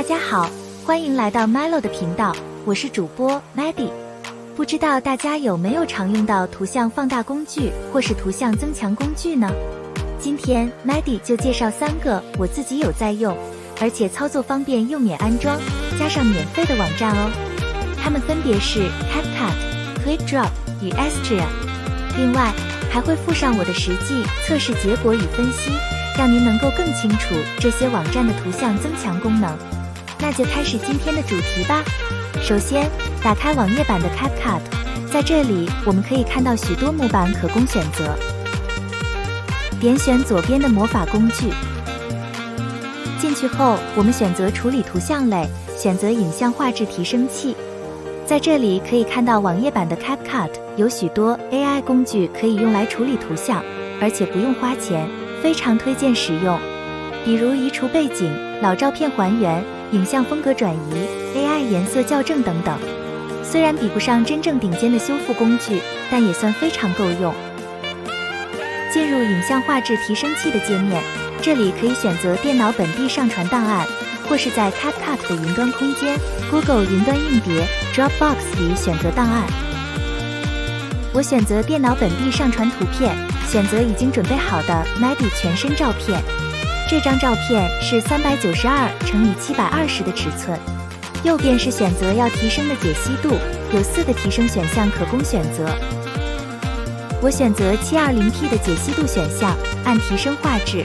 家好，欢迎来到 Milo 的频道，我是主播 Maddie。不知道大家有没有常用到图像放大工具或是图像增强工具呢？今天 Maddie 就介绍3个我自己有在用，而且操作方便又免安装，加上免费的网站哦。它们分别是 CapCut、QuickDrop 与 Astrea。另外还会附上我的实际测试结果与分析，让您能够更清楚这些网站的图像增强功能。那就开始今天的主题吧。首先，打开网页版的 CapCut， 在这里我们可以看到许多模板可供选择。点选左边的魔法工具，进去后我们选择处理图像类，选择影像画质提升器。在这里可以看到网页版的 CapCut 有许多 AI 工具可以用来处理图像，而且不用花钱，非常推荐使用。比如移除背景、老照片还原、影像风格转移、AI 颜色校正等等。虽然比不上真正顶尖的修复工具，但也算非常够用。进入影像画质提升器的界面，这里可以选择电脑本地上传档案，或是在 CapCut 的云端空间 Google 云端硬碟 Dropbox 里选择档案。我选择电脑本地上传图片，选择已经准备好的 Maddie 全身照片。这张照片是392×720的尺寸。右边是选择要提升的解析度，有4个提升选项可供选择。我选择 720P 的解析度选项，按提升画质。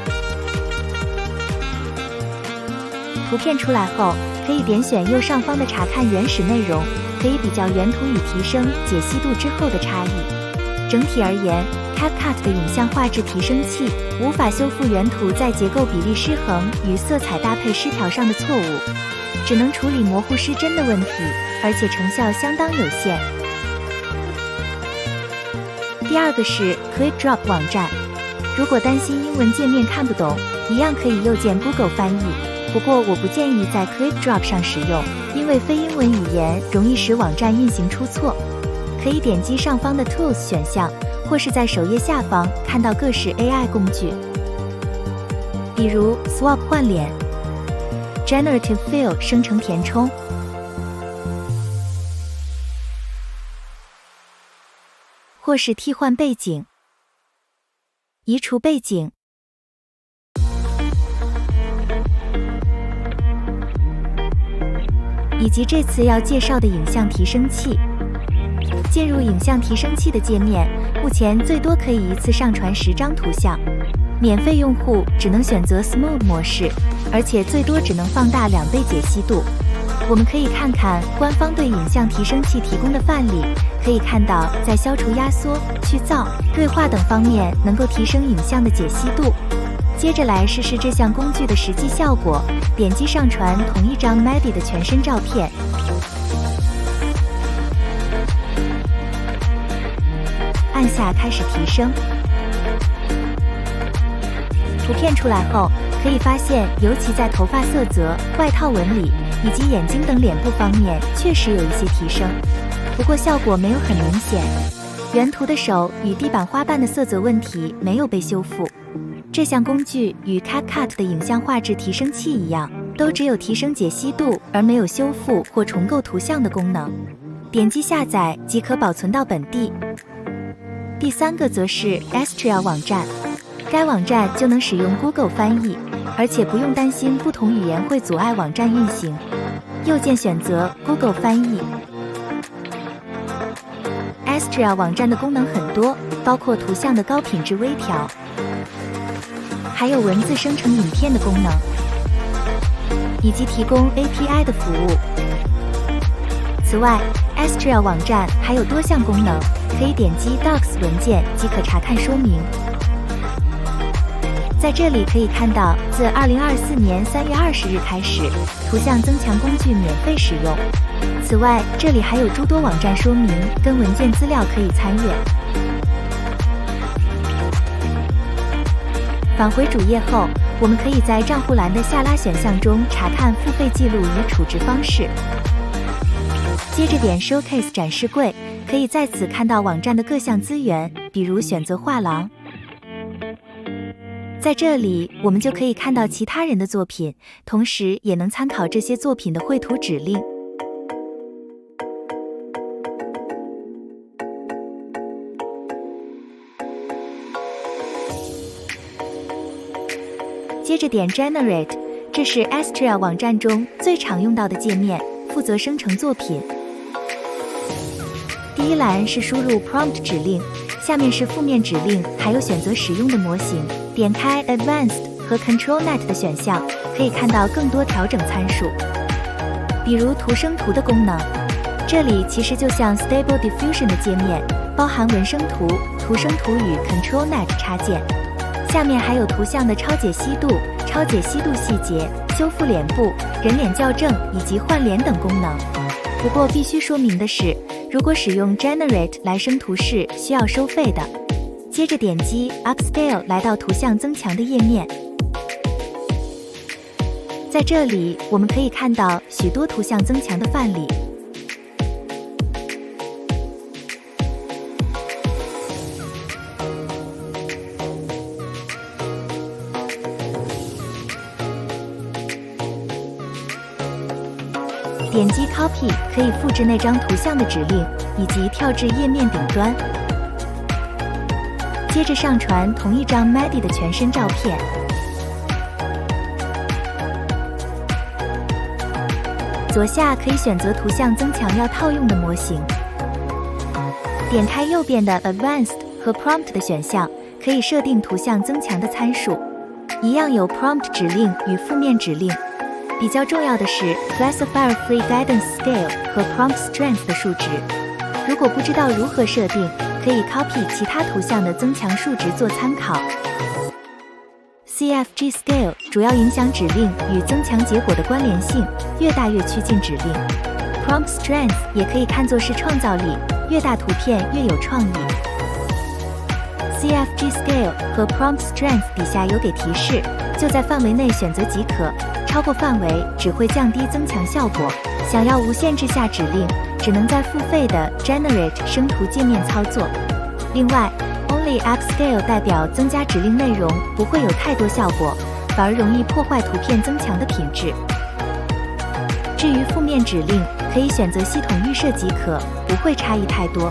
图片出来后，可以点选右上方的查看原始内容，可以比较原图与提升解析度之后的差异。整体而言， CapCut 的影像画质提升器无法修复原图在结构比例失衡与色彩搭配失调上的错误，只能处理模糊失真的问题，而且成效相当有限。第二个是 QuickDrop 网站，如果担心英文界面看不懂，一样可以右键 Google 翻译，不过我不建议在 QuickDrop 上使用，因为非英文语言容易使网站运行出错。可以点击上方的 Tools 选项，或是在首页下方看到各式 AI 工具，比如 Swap 换脸、Generative Fill 生成填充，或是替换背景、移除背景，以及这次要介绍的影像提升器。进入影像提升器的界面，目前最多可以一次上传10张图像，免费用户只能选择 Smooth 模式，而且最多只能放大2倍解析度。我们可以看看官方对影像提升器提供的范例，可以看到在消除压缩、去噪、对话等方面能够提升影像的解析度。接着来试试这项工具的实际效果，点击上传同一张 Maddie 的全身照片，按下开始提升。图片出来后，可以发现尤其在头发色泽、外套纹理以及眼睛等脸部方面确实有一些提升，不过效果没有很明显。原图的手与地板花瓣的色泽问题没有被修复。这项工具与 CapCut 的影像画质提升器一样，都只有提升解析度，而没有修复或重构图像的功能。点击下载即可保存到本地。第3个则是 Astrea 网站，该网站就能使用 Google 翻译，而且不用担心不同语言会阻碍网站运行。右键选择 Google 翻译。Astrea 网站的功能很多，包括图像的高品质微调，还有文字生成影片的功能，以及提供 API 的服务。此外， Astrea 网站还有多项功能，可以点击 Docs 文件即可查看说明。在这里可以看到，自2024年3月20日开始，图像增强工具免费使用。此外，这里还有诸多网站说明跟文件资料可以参阅。返回主页后，我们可以在账户栏的下拉选项中查看付费记录与处置方式。接着点 Showcase 展示柜，可以在此看到网站的各项资源，比如选择画廊。在这里，我们就可以看到其他人的作品，同时也能参考这些作品的绘图指令。接着点 Generate， 这是 Astrea 网站中最常用到的界面，负责生成作品。第一栏是输入 Prompt 指令，下面是负面指令，还有选择使用的模型。点开 Advanced 和 ControlNet 的选项，可以看到更多调整参数，比如图生图的功能。这里其实就像 Stable Diffusion 的界面，包含文生图、图生图与 ControlNet 插件。下面还有图像的超解析度、超解析度细节、修复脸部、人脸校正以及换脸等功能。不过必须说明的是，如果使用 Generate 来生图是需要收费的。接着点击 Upscale 来到图像增强的页面。在这里，我们可以看到许多图像增强的范例。点击 Copy 可以复制那张图像的指令，以及跳至页面顶端。接着上传同一张 Maddie 的全身照片。左下可以选择图像增强要套用的模型。点开右边的 Advanced 和 Prompt 的选项，可以设定图像增强的参数，一样有 Prompt 指令与负面指令。比较重要的是 Classifier Free Guidance Scale 和 Prompt Strength 的数值。如果不知道如何设定，可以 copy 其他图像的增强数值做参考。CFG Scale 主要影响指令与增强结果的关联性，越大越趋近指令。Prompt Strength 也可以看作是创造力，越大图片越有创意。CFG Scale 和 Prompt Strength 底下有给提示，就在范围内选择即可。超过范围只会降低增强效果。想要无限制下指令，只能在付费的 Generate 生图界面操作。另外 Only Upscale 代表增加指令内容不会有太多效果，反而容易破坏图片增强的品质。至于负面指令，可以选择系统预设即可，不会差异太多。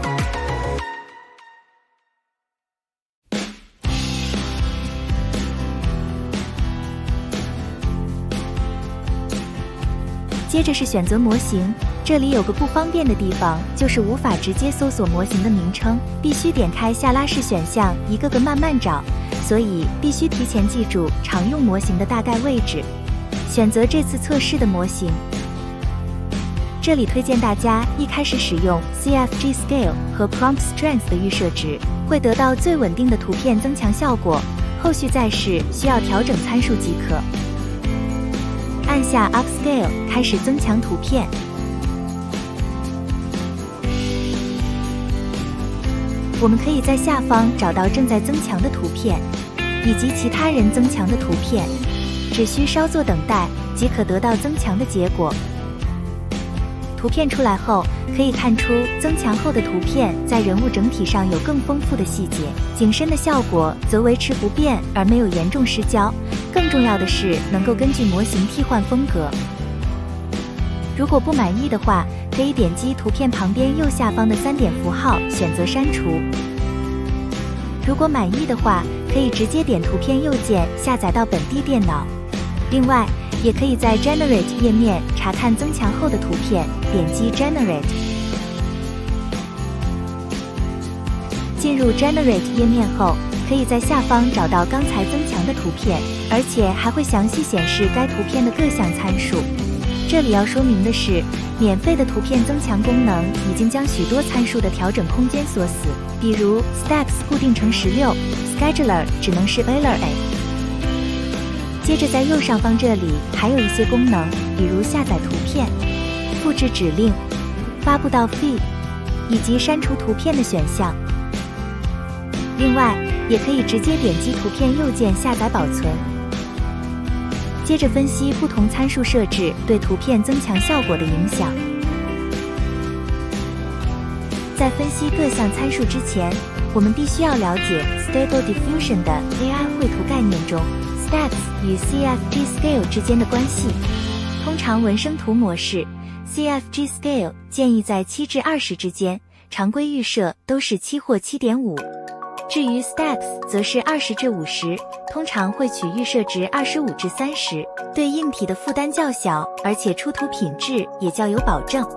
接着是选择模型，这里有个不方便的地方，就是无法直接搜索模型的名称，必须点开下拉式选项，一个个慢慢找，所以必须提前记住常用模型的大概位置。选择这次测试的模型，这里推荐大家一开始使用 CFG Scale 和 Prompt Strength 的预设值，会得到最稳定的图片增强效果，后续再试需要调整参数即可。按下 Upscale 开始增强图片。我们可以在下方找到正在增强的图片，以及其他人增强的图片，只需稍作等待即可得到增强的结果。图片出来后，可以看出增强后的图片在人物整体上有更丰富的细节，景深的效果则维持不变而没有严重失焦。更重要的是能够根据模型替换风格。如果不满意的话，可以点击图片旁边右下方的3点符号选择删除。如果满意的话，可以直接点图片右键下载到本地电脑。另外，也可以在 Generate 页面查看增强后的图片，点击 Generate。进入 Generate 页面后，可以在下方找到刚才增强的图片，而且还会详细显示该图片的各项参数。这里要说明的是，免费的图片增强功能已经将许多参数的调整空间锁死，比如 Steps 固定成16 ，Scheduler 只能是 Euler A。接着在右上方这里还有一些功能，比如下载图片、复制指令、发布到 Feed 以及删除图片的选项。另外，也可以直接点击图片右键下载保存。接着分析不同参数设置对图片增强效果的影响。在分析各项参数之前，我们必须要了解 Stable Diffusion 的 AI 绘图概念中 Stacks 与 CFG Scale 之间的关系。通常文生图模式 CFG Scale 建议在7至20之间，常规预设都是7或7.5。至于 Stacks 则是20至50，通常会取预设值25至30，对硬体的负担较小，而且出图品质也较有保证。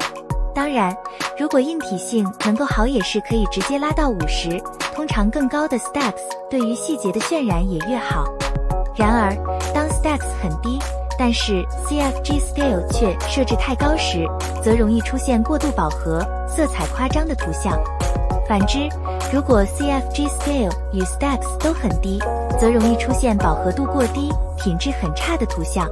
当然，如果硬体性能够好，也是可以直接拉到50，通常更高的 Stacks 对于细节的渲染也越好。然而，当 Stacks 很低，但是 CFG Scale 却设置太高时，则容易出现过度饱和、色彩夸张的图像。反之，如果 CFG Scale 与 Stacks 都很低，则容易出现饱和度过低、品质很差的图像。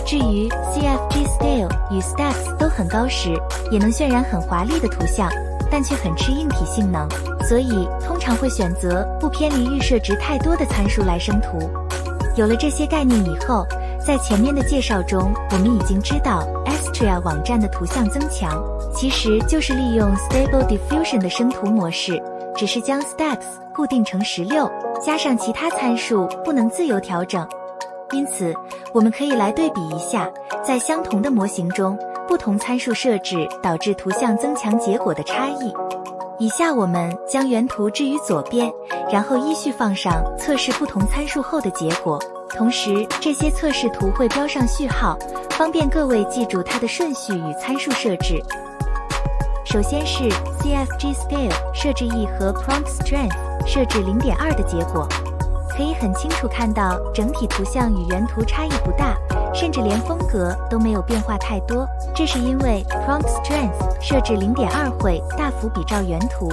至于 CFG Scale 与 Stacks 都很高时，也能渲染很华丽的图像，但却很吃硬体性能，所以通常会选择不偏离预设值太多的参数来生图。有了这些概念以后，在前面的介绍中，我们已经知道 Astrea 网站的图像增强其实就是利用 Stable Diffusion 的生图模式，只是将 Stacks 固定成16，加上其他参数不能自由调整。因此，我们可以来对比一下，在相同的模型中，不同参数设置导致图像增强结果的差异。以下我们将原图置于左边，然后依序放上测试不同参数后的结果。同时，这些测试图会标上序号，方便各位记住它的顺序与参数设置。首先是 CFG Scale 设置1和 Prompt Strength 设置 0.2 的结果。可以很清楚看到整体图像与原图差异不大，甚至连风格都没有变化太多。这是因为 Prompt Strength 设置 0.2 会大幅比照原图，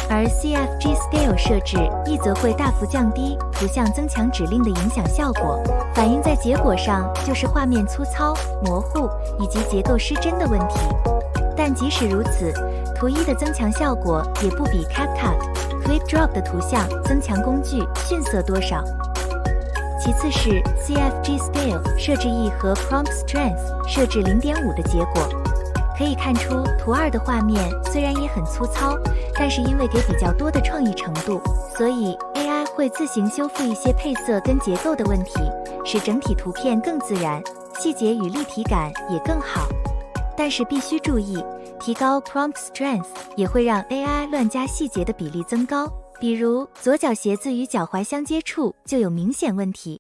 而 CFG Scale 设置1则会大幅降低图像增强指令的影响效果，反映在结果上就是画面粗糙、模糊以及结构失真的问题。但即使如此，图1的增强效果也不比 CapCut、ClipDrop 的图像增强工具逊色多少。其次是 CFG Scale 设置1和 Prompt Strength 设置 0.5 的结果。可以看出图2的画面虽然也很粗糙，但是因为给比较多的创意程度，所以 AI 会自行修复一些配色跟结构的问题，使整体图片更自然，细节与立体感也更好。但是必须注意，提高 Prompt Strength 也会让 AI 乱加细节的比例增高，比如左脚鞋子与脚踝相接处就有明显问题。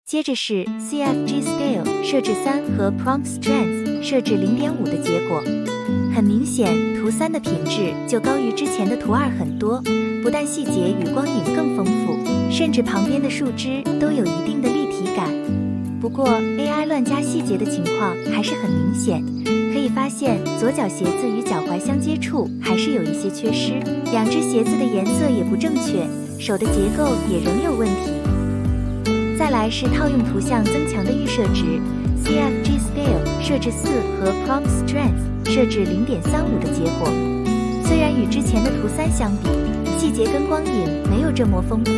接着是 CFG Scale 设置3和 Prompt Strength 设置 0.5 的结果。很明显，图3的品质就高于之前的图2很多，不但细节与光影更丰富，甚至旁边的树枝都有一定的立体感。不过 AI 乱加细节的情况还是很明显，可以发现左脚鞋子与脚踝相接处还是有一些缺失，两只鞋子的颜色也不正确，手的结构也仍有问题。再来是套用图像增强的预设值 CFG Scale 设置4和 Prompt Strength 设置 0.35 的结果。虽然与之前的图3相比，细节跟光影没有这么丰富，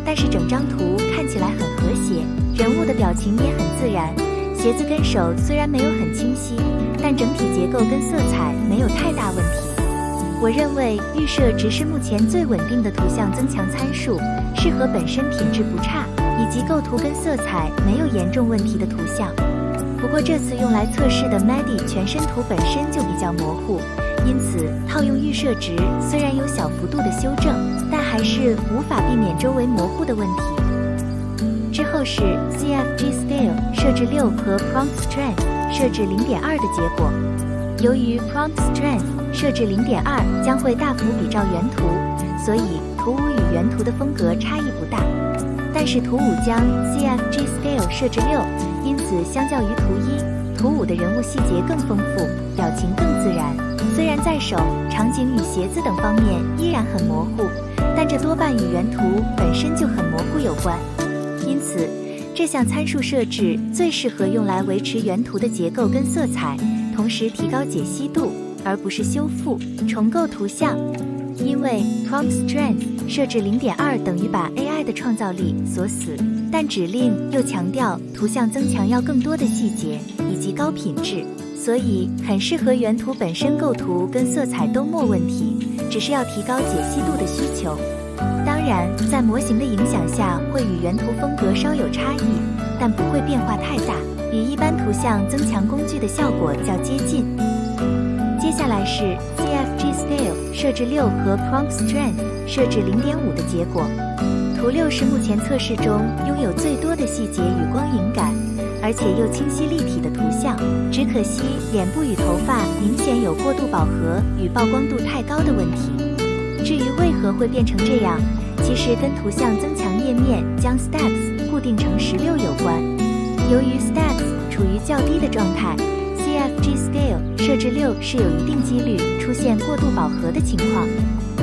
但是整张图看起来很和谐，人物的表情也很自然。鞋子跟手虽然没有很清晰，但整体结构跟色彩没有太大问题。我认为预设值是目前最稳定的图像增强参数，适合本身品质不差以及构图跟色彩没有严重问题的图像。不过这次用来测试的 MADI 全身图本身就比较模糊，因此套用预设值虽然有小幅度的修正，但还是无法避免周围模糊的问题。之后是 CFG Scale 设置6和 Prompt Strength 设置 0.2 的结果。由于 Prompt Strength 设置 0.2 将会大幅比照原图，所以图5与原图的风格差异不大。但是图5将 CFG Scale 设置6，因此相较于图1，图5的人物细节更丰富，表情更自然。虽然在手、场景与鞋子等方面依然很模糊，但这多半与原图本身就很模糊有关。因此，这项参数设置最适合用来维持原图的结构跟色彩，同时提高解析度，而不是修复、重构图像。因为 Prompt Strength 设置 0.2 等于把 AI 的创造力锁死，但指令又强调图像增强要更多的细节以及高品质，所以很适合原图本身构图跟色彩都没问题，只是要提高解析度的需求。当然，在模型的影响下会与原图风格稍有差异，但不会变化太大，与一般图像增强工具的效果较接近。接下来是 CFG Scale 设置6和 Prompt Strength 设置0.5的结果。图6是目前测试中拥有最多的细节与光影感，而且又清晰立体的图像，只可惜脸部与头发明显有过度饱和与曝光度太高的问题。至于为何会变成这样，其实跟图像增强页面将 Steps 固定成16有关。由于 Steps 处于较低的状态， CFG Scale 设置6是有一定几率出现过度饱和的情况。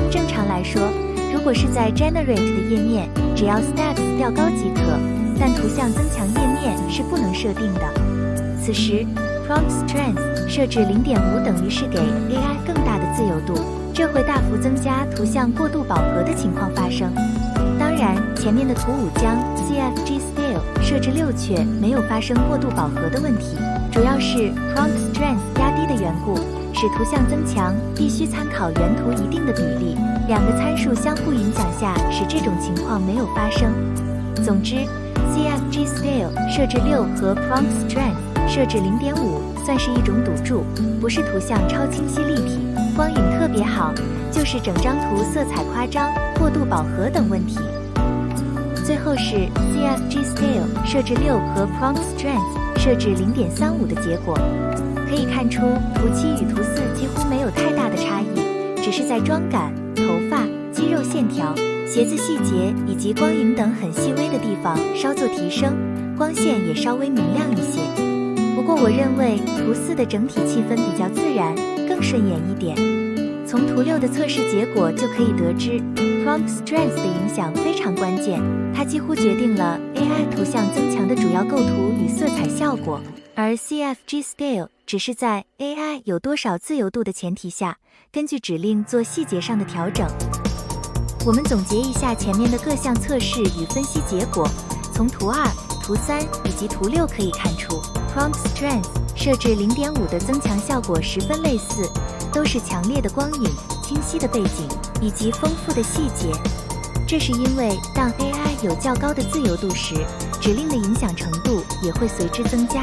正常来说，如果是在 Generate 的页面，只要 Steps 调高即可，但图像增强页面是不能设定的。此时 Prompt Strength 设置0.5等于是给 AI 更大的自由度，这会大幅增加图像过度饱和的情况发生。当然，前面的图5将 CFG Scale 设置6却没有发生过度饱和的问题，主要是 Prompt Strength 压低的缘故，使图像增强必须参考原图一定的比例，两个参数相互影响下使这种情况没有发生。总之， CFG Scale 设置6和 Prompt Strength 设置0.5算是一种赌注，不是图像超清晰立体，光影特别好，就是整张图色彩夸张、过度饱和等问题。最后是 CFG Scale 设置6和 Prompt Strength 设置0.35的结果。可以看出，图7与图4几乎没有太大的差异，只是在妆感、头发、肌肉线条、鞋子细节以及光影等很细微的地方稍作提升，光线也稍微明亮一些。不过我认为图4的整体气氛比较自然，更顺眼一点。从图6的测试结果就可以得知， Prompt Strength 的影响非常关键，它几乎决定了 AI 图像增强的主要构图与色彩效果，而 CFG Scale 只是在 AI 有多少自由度的前提下，根据指令做细节上的调整。我们总结一下前面的各项测试与分析结果，从图2、图3以及图6可以看出， Prompt Strength 设置0.5的增强效果十分类似，都是强烈的光影、清晰的背景以及丰富的细节。这是因为当 AI 有较高的自由度时，指令的影响程度也会随之增加。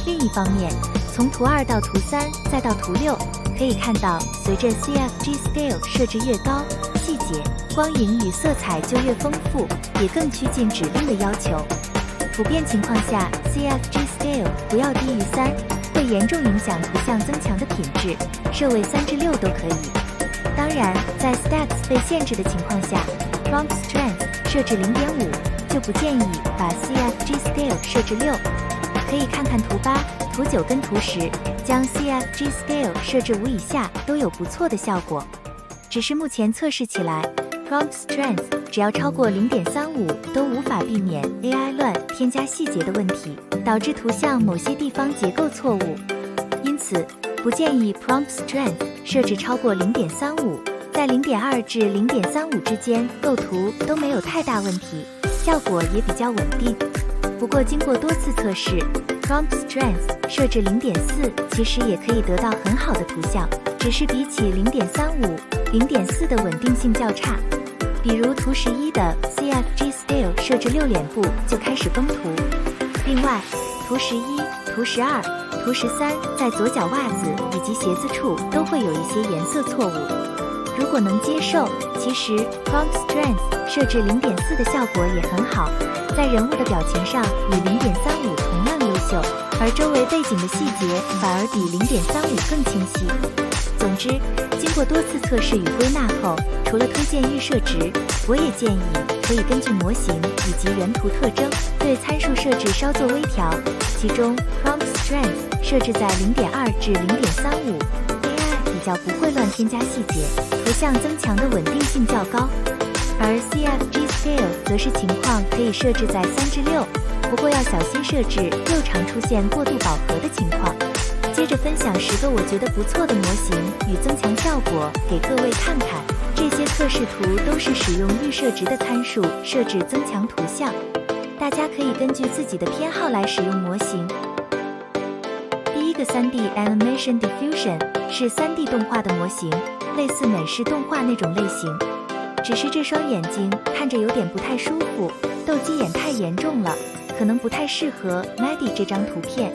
另一方面，从图2到图3再到图6，可以看到随着 CFG Scale 设置越高，细节、光影与色彩就越丰富，也更趋近指令的要求。普遍情况下， CFG Scale 不要低于3，会严重影响图像增强的品质，设为3至6都可以。当然，在 Steps 被限制的情况下， Prompt Strength 设置0.5，就不建议把 CFG Scale 设置6。可以看看图8、图9跟图10，将 CFG Scale 设置5以下都有不错的效果。只是目前测试起来， Prompt Strength 只要超过0.35都无法避免 AI 乱添加细节的问题，导致图像某些地方结构错误。因此，不建议 Prompt Strength 设置超过0.35，在0.2至0.35之间构图都没有太大问题，效果也比较稳定。不过经过多次测试， Prompt Strength 设置0.4其实也可以得到很好的图像，只是比起0.35、0.4的稳定性较差。比如图11的 CFG Scale 设置6脸部就开始崩图。另外，图11、图12、图13在左脚袜子以及鞋子处都会有一些颜色错误。如果能接受，其实 Prompt Strength 设置0.4的效果也很好，在人物的表情上与0.35同样优秀，而周围背景的细节反而比0.35更清晰。总之，经过多次测试与归纳后，除了推荐预设值，我也建议可以根据模型以及原图特征对参数设置稍作微调，其中 Prompt Strength 设置在0.2至0.35，AI 比较不会乱添加细节，图像增强的稳定性较高。而 CFG Scale 则是情况可以设置在3至6，不过要小心设置又常出现过度饱和的情况。接着分享10个我觉得不错的模型与增强效果给各位看看。这些测试图都是使用预设值的参数设置增强图像，大家可以根据自己的偏好来使用模型。第一个 3D Animation Diffusion 是 3D 动画的模型，类似美式动画那种类型。只是这双眼睛看着有点不太舒服，斗鸡眼太严重了，可能不太适合 Maddie 这张图片。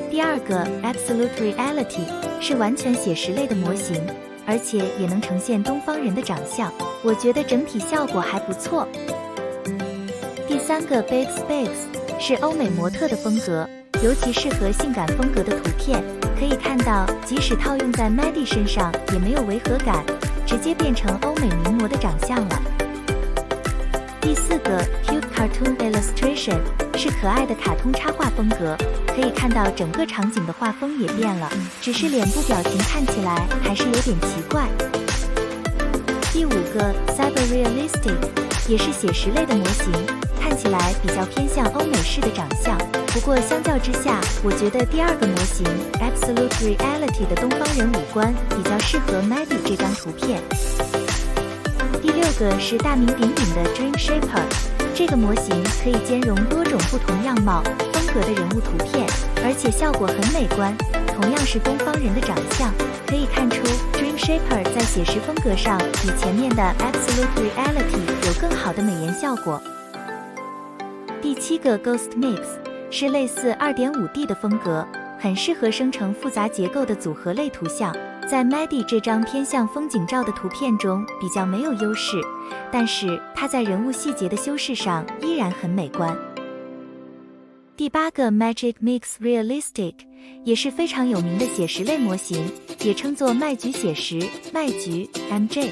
第二个 Absolute Reality 是完全写实类的模型，而且也能呈现东方人的长相，我觉得整体效果还不错。第三个 Babes Babes 是欧美模特的风格，尤其适合性感风格的图片。可以看到，即使套用在 Maddie 身上也没有违和感，直接变成欧美名模的长相了。第四个 Cute Cartoon Illustration 是可爱的卡通插画风格，可以看到整个场景的画风也变了，只是脸部表情看起来还是有点奇怪。第五个 Cyber Realistic 也是写实类的模型，看起来比较偏向欧美式的长相，不过相较之下，我觉得第二个模型 Absolute Reality 的东方人五官比较适合 Maddie 这张图片。第六个是大名鼎鼎的 Dream Shaper， 这个模型可以兼容多种不同样貌、风格的人物图片，而且效果很美观。同样是东方人的长相，可以看出 Dream Shaper 在写实风格上比前面的 Absolute Reality 有更好的美颜效果。第七个 Ghost Mix 是类似 2.5D 的风格，很适合生成复杂结构的组合类图像。在 Maddie 这张偏向风景照的图片中比较没有优势，但是它在人物细节的修饰上依然很美观。第八个 Magic Mix Realistic 也是非常有名的写实类模型，也称作麦菊写实、麦菊 MJ。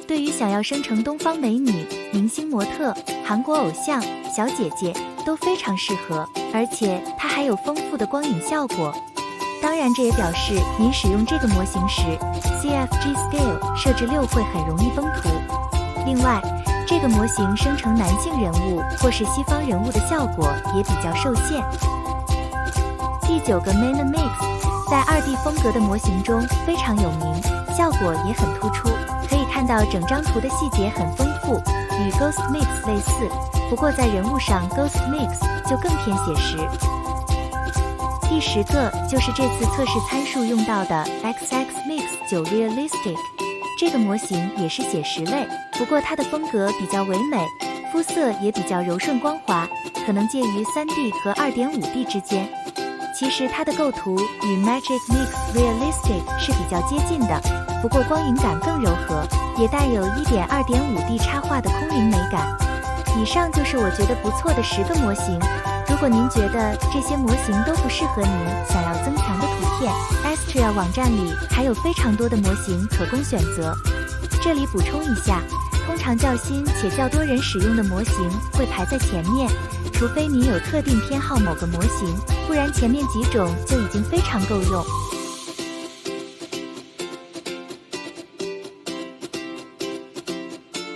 对于想要生成东方美女、明星模特、韩国偶像、小姐姐都非常适合，而且它还有丰富的光影效果。当然，这也表示您使用这个模型时 ，CFG Scale 设置6会很容易崩图。另外，这个模型生成男性人物或是西方人物的效果也比较受限。第9个 Mana Mix 在2D 风格的模型中非常有名，效果也很突出。可以看到整张图的细节很丰富，与 Ghost Mix 类似，不过在人物上 Ghost Mix 就更偏写实。第10个就是这次测试参数用到的 XX Mix 9 Realistic， 这个模型也是写实类，不过它的风格比较唯美，肤色也比较柔顺光滑，可能介于 3D 和 2.5D 之间。其实它的构图与 Magic Mix Realistic 是比较接近的，不过光影感更柔和，也带有2.5D 插画的空灵美感。以上就是我觉得不错的10个模型。如果您觉得这些模型都不适合您想要增强的图片 ，Astrea 网站里还有非常多的模型可供选择。这里补充一下，通常较新且较多人使用的模型会排在前面，除非您有特定偏好某个模型，不然前面几种就已经非常够用。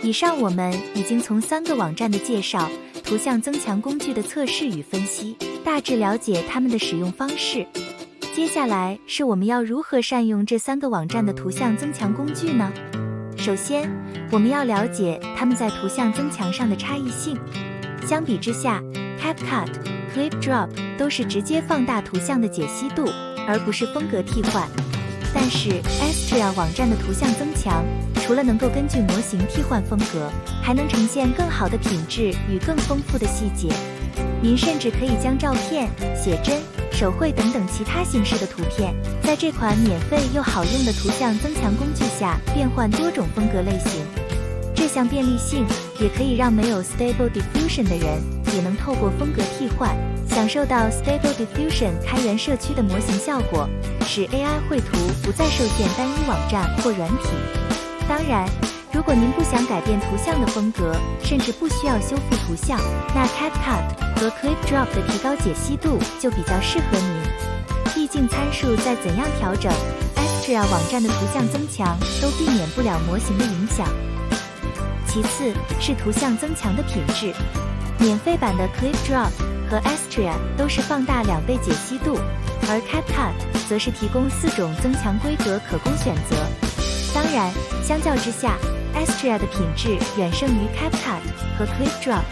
以上我们已经从3个网站的介绍、图像增强工具的测试与分析，大致了解它们的使用方式。接下来是我们要如何善用这3个网站的图像增强工具呢？首先，我们要了解它们在图像增强上的差异性。相比之下 ，CapCut、ClipDrop 都是直接放大图像的解析度，而不是风格替换。但是 Astrea 网站的图像增强，除了能够根据模型替换风格，还能呈现更好的品质与更丰富的细节。您甚至可以将照片、写真、手绘等等其他形式的图片，在这款免费又好用的图像增强工具下变换多种风格类型。这项便利性也可以让没有 Stable Diffusion 的人也能透过风格替换，享受到 Stable Diffusion 开源社区的模型效果，使 AI 绘图不再受限单一网站或软体。当然，如果您不想改变图像的风格，甚至不需要修复图像，那 CapCut 和 ClipDrop 的提高解析度就比较适合您。毕竟参数再怎样调整 ，Astrea 网站的图像增强都避免不了模型的影响。其次是图像增强的品质，免费版的 ClipDrop 和 Astrea 都是放大2倍解析度，而 CapCut 则是提供4种增强规格可供选择。当然，相较之下 ，Astrea 的品质远胜于 CapCut 和 ClipDrop。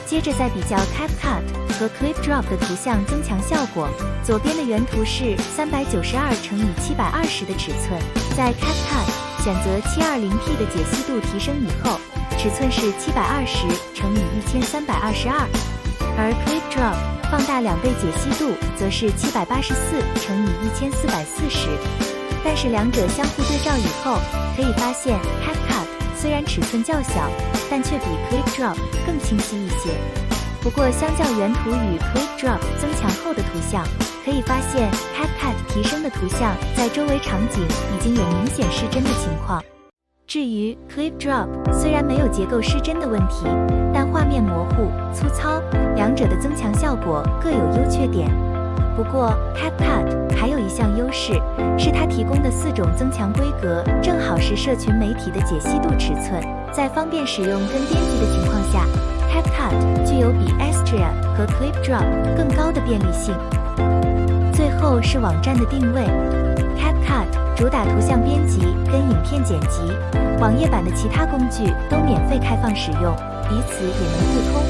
接着再比较 CapCut 和 ClipDrop 的图像增强效果。左边的原图是392×720的尺寸，在 CapCut 选择 720P 的解析度提升以后，尺寸是720×1322，而 ClipDrop 放大2倍解析度则是784×1440。但是两者相互对照以后，可以发现 CapCut 虽然尺寸较小，但却比 ClipDrop 更清晰一些。不过相较原图与 ClipDrop 增强后的图像，可以发现 CapCut 提升的图像在周围场景已经有明显失真的情况。至于 ClipDrop 虽然没有结构失真的问题，但画面模糊、粗糙，两者的增强效果各有优缺点。不过 CapCut 还有一项优势，是它提供的4种增强规格正好是社群媒体的解析度尺寸，在方便使用跟编辑的情况下， CapCut 具有比 Astria 和 ClipDrop 更高的便利性。最后是网站的定位， CapCut 主打图像编辑跟影片剪辑，网页版的其他工具都免费开放使用，彼此也能互通。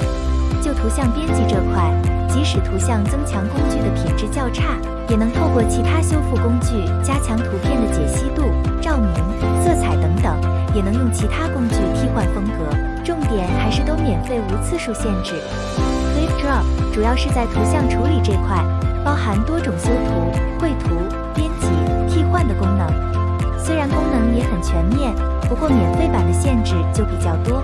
就图像编辑这块，即使图像增强工具的品质较差，也能透过其他修复工具加强图片的解析度、照明、色彩等等，也能用其他工具替换风格，重点还是都免费无次数限制。ClipDrop 主要是在图像处理这块，包含多种修图、绘图、编辑、替换的功能。虽然功能也很全面，不过免费版的限制就比较多，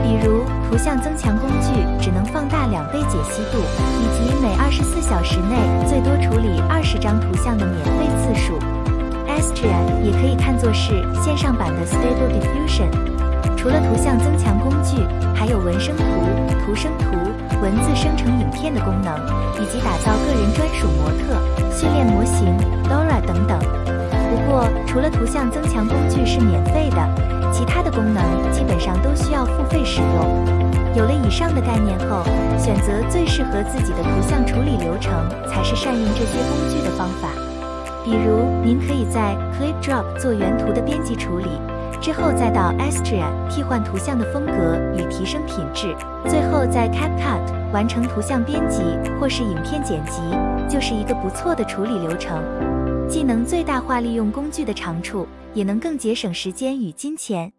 比如图像增强工具只能放大2倍解析度，以及每24小时内最多处理20张图像的免费次数。Astria 也可以看作是线上版的 Stable Diffusion， 除了图像增强工具，还有文生图、图生图、文字生成影片的功能，以及打造个人专属模特、训练模型、LoRa 等等。不过，除了图像增强工具是免费的，其他的功能基本上都需要付费使用。有了以上的概念后，选择最适合自己的图像处理流程才是善用这些工具的方法。比如，您可以在 ClipDrop 做原图的编辑处理，之后再到 Astria 替换图像的风格与提升品质，最后在 CapCut 完成图像编辑或是影片剪辑，就是一个不错的处理流程。既能最大化利用工具的长处，也能更节省时间与金钱。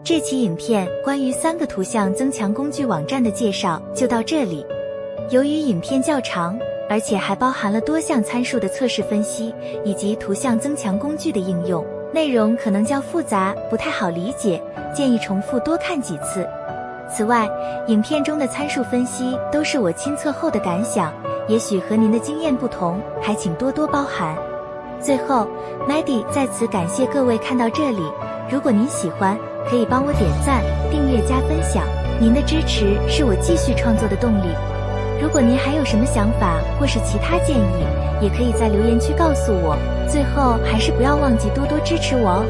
这期影片关于3个图像增强工具网站的介绍就到这里。由于影片较长，而且还包含了多项参数的测试分析，以及图像增强工具的应用，内容可能较复杂，不太好理解，建议重复多看几次。此外，影片中的参数分析都是我亲测后的感想，也许和您的经验不同，还请多多包涵。最后 Maddie 在此感谢各位看到这里，如果您喜欢，可以帮我点赞、订阅加分享，您的支持是我继续创作的动力。如果您还有什么想法或是其他建议，也可以在留言区告诉我。最后还是不要忘记多多支持我哦。